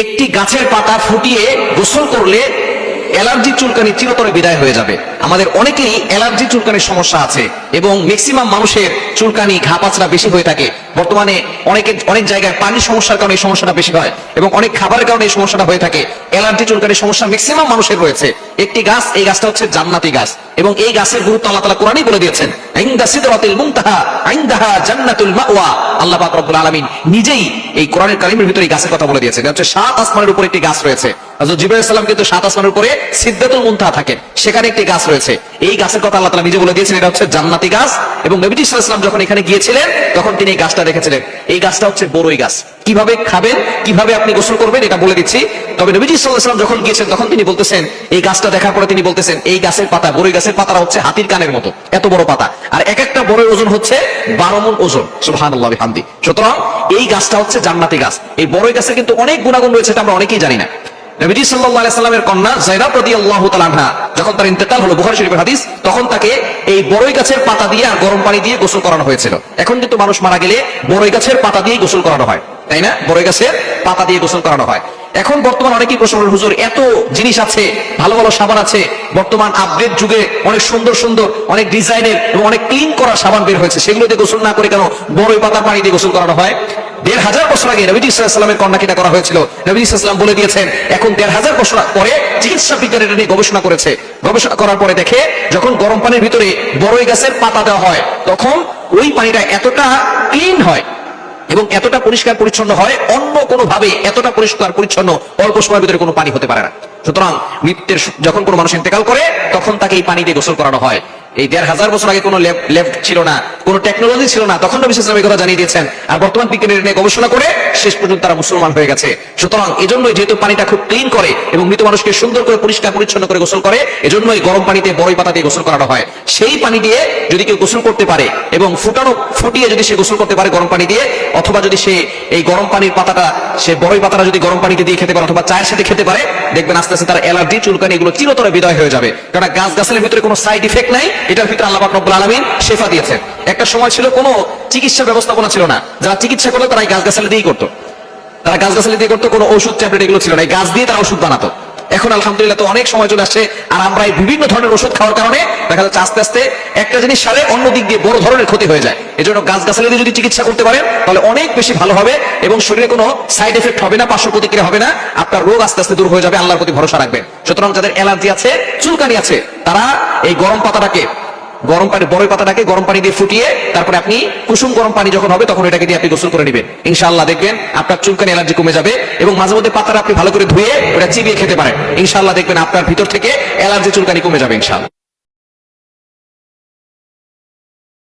একটি গাছের পাতা ফুটিয়ে গোসল করলে অ্যালার্জি চুলকানি চিরতরে বিদায় হয়ে যাবে। আমাদের অনেকেই অ্যালার্জি চুলকানির সমস্যা আছে এবং ম্যাক্সিমাম মানুষের চুলকানি ঘা পাচড়া বেশি হয়ে থাকে। বর্তমানে অনেক জায়গায় পানির সমস্যার কারণে এই সমস্যাটা বেশি হয় এবং অনেক খাবারের কারণে এই সমস্যাটা হয়ে থাকে। অ্যালার্জি চুলকানির সমস্যা ম্যাক্সিমাম মানুষের রয়েছে। একটি গাছ, এই গাছটা হচ্ছে জান্নাতি গাছ এবং এই গাছের গুরুত্ব আল্লাহ তাআলা কোরআনেই বলে দিয়েছেন, ইনদা সিদরাতিল মুনতাহা ইনদাহা জান্নাতুল মাওয়া। আল্লাহ পাক রব্বুল আলামিন নিজেই এই কোরআনের কারিমের ভিতরে এই গাছের কথা বলে দিয়েছেন। এটা হচ্ছে 7 আসমানের উপর একটি গাছ রয়েছে। হযরত জিবরাইল আলাইহিস সালাম কিন্তু 7 আসমানের উপরে সিদরাতুল মুনতাহা থাকেন, সেখানে একটি গাছ রয়েছে। এই গাছের কথা আল্লাহ তাআলা নিজে বলে দিয়েছেন এটা হচ্ছে জান্নাতি গাছ এবং নবীজি সাল্লাল্লাহু আলাইহি ওয়াসাল্লাম যখন এখানে গিয়েছিলেন তখন তিনি এই গাছটা দেখেছিলেন। এই গাছটা হচ্ছে বড়ই গাছ। কিভাবে খাবেন, কিভাবে আপনি গোসল করবেন এটা বলে দিচ্ছি। তবে নবীজি সাল্লাল্লাহু আলাইহি ওয়াসাল্লাম যখন গিয়েছেন তখন তিনি বলতেছেন, এই গাছটা দেখার পরে তিনি বলতেছেন এই গাছের পাতা, বড়ই গাছের পাতাটা হচ্ছে হাতির কানের মতো, এত বড় পাতা, আর এক একটা বড়ই ওজন হচ্ছে 12 মণ ওজন। সুবহানাল্লাহি ওয়া বিহামদি। সুতরাং এই গাছটা হচ্ছে জান্নাতি গাছ। এই বড়ই গাছের কিন্তু অনেক গুণাগুণ রয়েছে, এটা আমরা অনেকেই জানি না। নবীজি সাল্লাল্লাহু আলাইহি সাল্লামের কন্যা যায়নাব রাদিয়াল্লাহু তাআলা আনহা যখন তার ইন্তেকাল হলো, বুখারী শরীফের হাদিস, তখন তাকে এই বড়ই গাছের পাতা দিয়ে আর গরম পানি দিয়ে গোসল করানো হয়েছিল। এখন কিন্তু মানুষ মারা গেলে বড়ই গাছের পাতা দিয়ে গোসল করানো হয়, তাই না? বড়ই গাছের পাতা দিয়ে গোসল করানো হয়। এখন বর্তমান অনেকেই প্রশ্ন করেন, হুজুর এত জিনিস আছে, ভালো ভালো সাবান আছে, বর্তমান আপডেট যুগে অনেক সুন্দর সুন্দর, অনেক ডিজাইনের এবং অনেক ক্লিন করা সাবান বের হয়েছে, সেগুলো দিয়ে গোসল না করে কেন বড়ই পাতার পানি দিয়ে গোসল করানো হয়? 1500 বছর আগে নবীজি সাল্লাল্লাহু আলাইহি ওয়াসাল্লামের কন্যাকে এটা করা হয়েছিল। নবীজি সাল্লাল্লাহু আলাইহি ওয়াসাল্লাম বলে দিয়েছেন, এখন 1500 বছর পরে চিকিৎসা বিজ্ঞান এটা নিয়ে গবেষণা করেছে। গবেষণা করার পরে দেখে যখন গরম পানির ভিতরে বড়ই গাছের পাতা দেওয়া হয় তখন ওই পানিটা এতটা ক্লিন হয় এবং এতটা পরিষ্কার পরিচ্ছন্ন হয়, অন্য কোনো ভাবে এতটা পরিষ্কার পরিচ্ছন্ন অল্প সময়ের ভিতরে কোনো পানি হতে পারে না। সুতরাং মৃত্যুর যখন কোনো মানুষ ইন্তেকাল করে তখন তাকে এই পানি দিয়ে গোসল করানো হয়। এই 1500 বছর আগে কোনো লেফট ছিল না, কোনো টেকনোলজি ছিল না, তখন নবী সাল্লাল্লাহু আলাইহি ওয়াসাল্লাম এই কথা জানিয়ে দিয়েছেন। আর বর্তমান বিজ্ঞানীরা নিয়ে গবেষণা করে শেষ পর্যন্ত তারা মুসলমান হয়ে গেছে। সুতরাং এজন্যই যেহেতু পানিটা খুব ক্লিন করে এবং মৃত মানুষকে সুন্দর করে পরিষ্কার পরিচ্ছন্ন করে গোসল করে, এজন্যই গরম পানিতে বড়ই পাতা দিয়ে গোসল করানো হয়। সেই পানি দিয়ে যদি কেউ গোসল করতে পারে এবং ফুটিয়ে যদি সে গোসল করতে পারে গরম পানি দিয়ে, অথবা যদি সে এই গরম পানির পাতাটা, সে বড়ই পাতাটা যদি গরম পানিতে দিয়ে খেতে পারে অথবা চায়ের সাথে খেতে পারে, দেখবেন আস্তে আস্তে তার অ্যালার্জি চুলকানি এগুলো চিরতরে বিদায় হয়ে যাবে। কারণ গাছের ভিতরে কোনো সাইড ইফেক্ট নাই, এটার ভিতরে আল্লাহ পাক রব্বুল আলামিন শেফা দিয়েছেন। একটা সময় ছিল কোনো চিকিৎসা ব্যবস্থাপনা ছিল না, যারা চিকিৎসা করলো তারা এই গাছগাছালি দিয়েই করতো, কোনো ওষুধ ট্যাবলেট এগুলো ছিল না, এই গাছ দিয়ে তারা ওষুধ বানাতো। এখন আলহামদুলিল্লাহ তো অনেক সময় চলে আসছে, আর আমরা এই বিভিন্ন ধরনের ওষুধ খাওয়ার কারণে দেখা যাচ্ছে আস্তে আস্তে একটা জিনিস সারে অন্য দিক দিয়ে বড় ধরনের ক্ষতি হয়ে যায়। এজন্য গাছগাছালি দিয়ে যদি চিকিৎসা করতে পারেন তাহলে অনেক বেশি ভালো হবে এবং শরীরে কোনো সাইড এফেক্ট হবে না, পার্শ্ব প্রতিক্রিয়া হবে না, আপনার রোগ আস্তে আস্তে দূর হয়ে যাবে। আল্লাহর প্রতি ভরসা রাখবেন। সুতরাং যাদের অ্যালার্জি আছে, চুলকানি আছে, তারা এই গরম পানি, বড়ই পাতাটাকে গরম পানি দিয়ে ফুটিয়ে তারপরে আপনি কুসুম গরম পানি যখন হবে তখন এটাকে দিয়ে আপনি গোসল করে নেবেন। ইনশাআল্লাহ দেখবেন আপনার চুলকানি অ্যালার্জি কমে যাবে। এবং মাঝে মধ্যে পাতাটা আপনি ভালো করে ধুয়ে ওটা চিবিয়ে খেতে পারেন, ইনশাআল্লাহ দেখবেন আপনার ভিতর থেকে অ্যালার্জি চুলকানি কমে যাবে ইনশাআল্লাহ।